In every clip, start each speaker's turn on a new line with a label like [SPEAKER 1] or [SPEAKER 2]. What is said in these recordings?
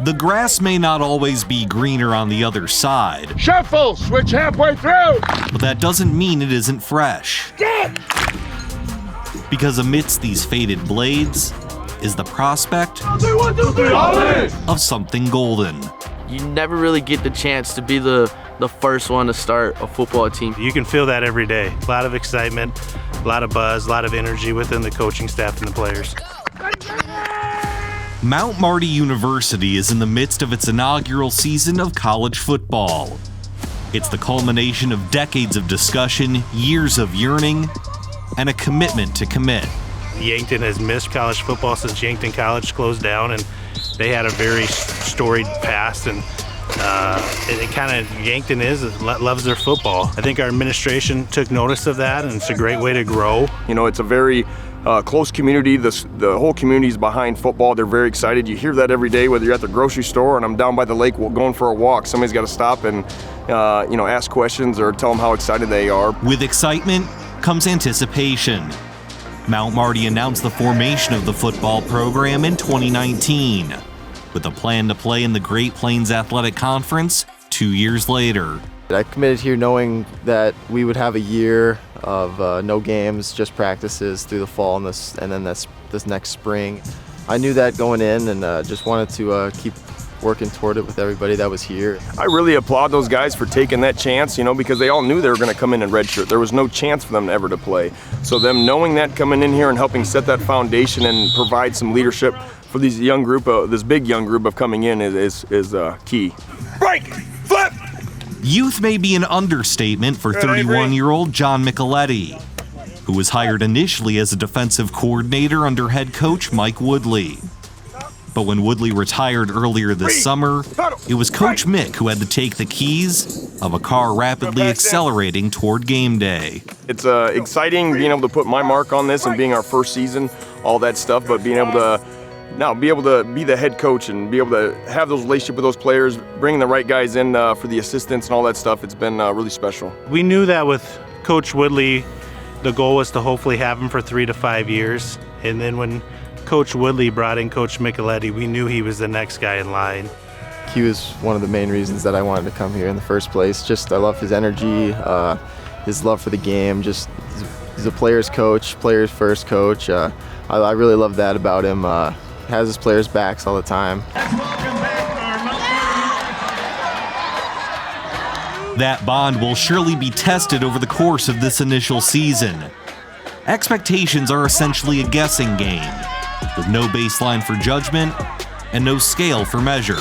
[SPEAKER 1] The grass may not always be greener on the other side.
[SPEAKER 2] Shuffle, switch halfway through.
[SPEAKER 1] But that doesn't mean it isn't fresh. Because amidst these faded blades is the prospect of something golden.
[SPEAKER 3] You never really get the chance to be the first one to start a football team.
[SPEAKER 4] You can feel that every day. A lot of excitement, a lot of buzz, a lot of energy within the coaching staff and the players.
[SPEAKER 1] Mount Marty University is in the midst of its inaugural season of college football. It's the culmination of decades of discussion, years of yearning, and a commitment to commit.
[SPEAKER 4] Yankton has missed college football since Yankton College closed down, and they had a very storied past, and it kind of, Yankton loves their football. I think our administration took notice of that, and it's a great way to grow.
[SPEAKER 5] You know, it's a very close community. The whole community is behind football. They're very excited. You hear that every day, whether you're at the grocery store and I'm down by the lake going for a walk. Somebody's got to stop and ask questions or tell them how excited they are.
[SPEAKER 1] With excitement comes anticipation. Mount Marty announced the formation of the football program in 2019, with a plan to play in the Great Plains Athletic Conference 2 years later.
[SPEAKER 6] I committed here knowing that we would have a year of no games, just practices through the fall and then this next spring. I knew that going in, and just wanted to keep working toward it with everybody that was here.
[SPEAKER 5] I really applaud those guys for taking that chance, because they all knew they were going to come in redshirt. There was no chance for them ever to play. So them knowing that, coming in here and helping set that foundation and provide some leadership for this big young group of coming in is key.
[SPEAKER 2] Break, flip.
[SPEAKER 1] Youth may be an understatement for 31-year-old John Micheletti, who was hired initially as a defensive coordinator under head coach Mike Woodley. But when Woodley retired earlier this summer, it was Coach Mick who had to take the keys of a car rapidly accelerating toward game day.
[SPEAKER 5] It's exciting being able to put my mark on this and being our first season, all that stuff, but being able to be the head coach and be able to have those relationships with those players, bringing the right guys in for the assistants and all that stuff, it's been really special.
[SPEAKER 4] We knew that with Coach Woodley, the goal was to hopefully have him for 3 to 5 years. And then when Coach Woodley brought in Coach Micheletti, we knew he was the next guy in line.
[SPEAKER 6] He was one of the main reasons that I wanted to come here in the first place. Just I love his energy, his love for the game. Just he's a player's coach, player's first coach. I really love that about him. Has his players' backs all the time.
[SPEAKER 1] That bond will surely be tested over the course of this initial season. Expectations are essentially a guessing game, with no baseline for judgment and no scale for measure.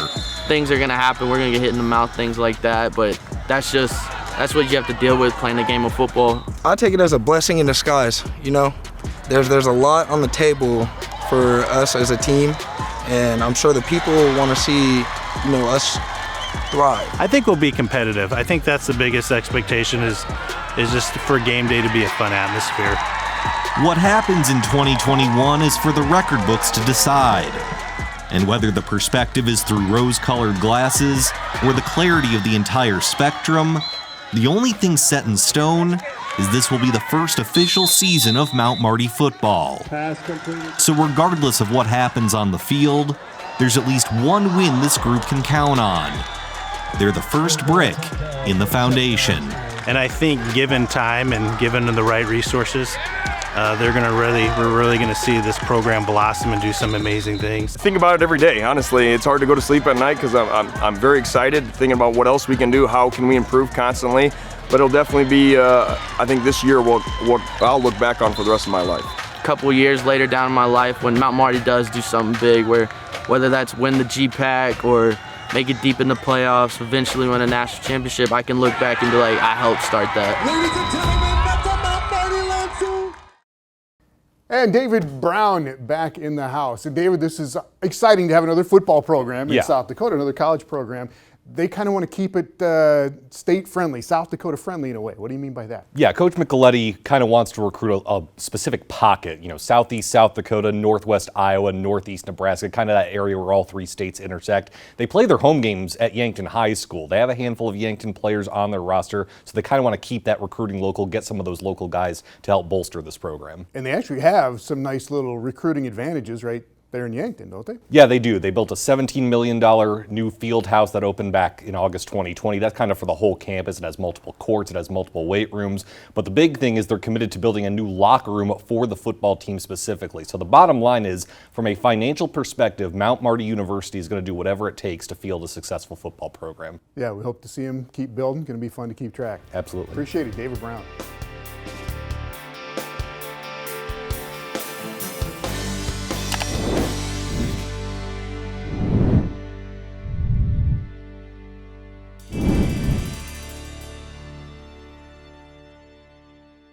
[SPEAKER 3] Things are gonna happen, we're gonna get hit in the mouth, things like that, but that's what you have to deal with playing the game of football.
[SPEAKER 7] I take it as a blessing in disguise, There's a lot on the table for us as a team, and I'm sure the people want to see, us thrive.
[SPEAKER 4] I think we'll be competitive. I think that's the biggest expectation is just for game day to be a fun atmosphere.
[SPEAKER 1] What happens in 2021 is for the record books to decide. And whether the perspective is through rose-colored glasses or the clarity of the entire spectrum, the only thing set in stone is this will be the first official season of Mount Marty football. So regardless of what happens on the field, there's at least one win this group can count on. They're the first brick in the foundation.
[SPEAKER 4] And I think given time and given the right resources, we're really gonna see this program blossom and do some amazing things.
[SPEAKER 5] Think about it every day, honestly. It's hard to go to sleep at night because I'm very excited, thinking about what else we can do, how can we improve constantly. But it'll definitely be, I think this year what I'll look back on for the rest of my life.
[SPEAKER 3] A couple years later down in my life, when Mount Marty does do something big, whether that's win the GPAC or make it deep in the playoffs, eventually win a national championship, I can look back and be like, I helped start that.
[SPEAKER 2] Ladies and gentlemen, that's a Mount Marty Landfill.
[SPEAKER 8] And David Brown back in the house. And David, this is exciting to have another football program in South Dakota, another college program. They kind of want to keep it state-friendly, South Dakota-friendly in a way. What do you mean by that?
[SPEAKER 9] Yeah, Coach Micheletti kind of wants to recruit a specific pocket, southeast South Dakota, northwest Iowa, northeast Nebraska, kind of that area where all three states intersect. They play their home games at Yankton High School. They have a handful of Yankton players on their roster, so they kind of want to keep that recruiting local, get some of those local guys to help bolster this program.
[SPEAKER 8] And they actually have some nice little recruiting advantages, right? there in Yankton, don't they?
[SPEAKER 9] Yeah, they do. They built a $17 million new field house that opened back in August 2020. That's kind of for the whole campus. It has multiple courts. It has multiple weight rooms. But the big thing is they're committed to building a new locker room for the football team specifically. So the bottom line is, from a financial perspective, Mount Marty University is going to do whatever it takes to field a successful football program.
[SPEAKER 8] Yeah, we hope to see him keep building. Going to be fun to keep track.
[SPEAKER 9] Absolutely.
[SPEAKER 8] Appreciate it, David Brown.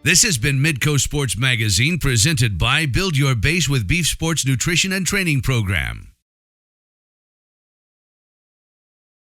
[SPEAKER 10] This has been Midco Sports Magazine, presented by Build Your Base with Beef Sports Nutrition and Training Program.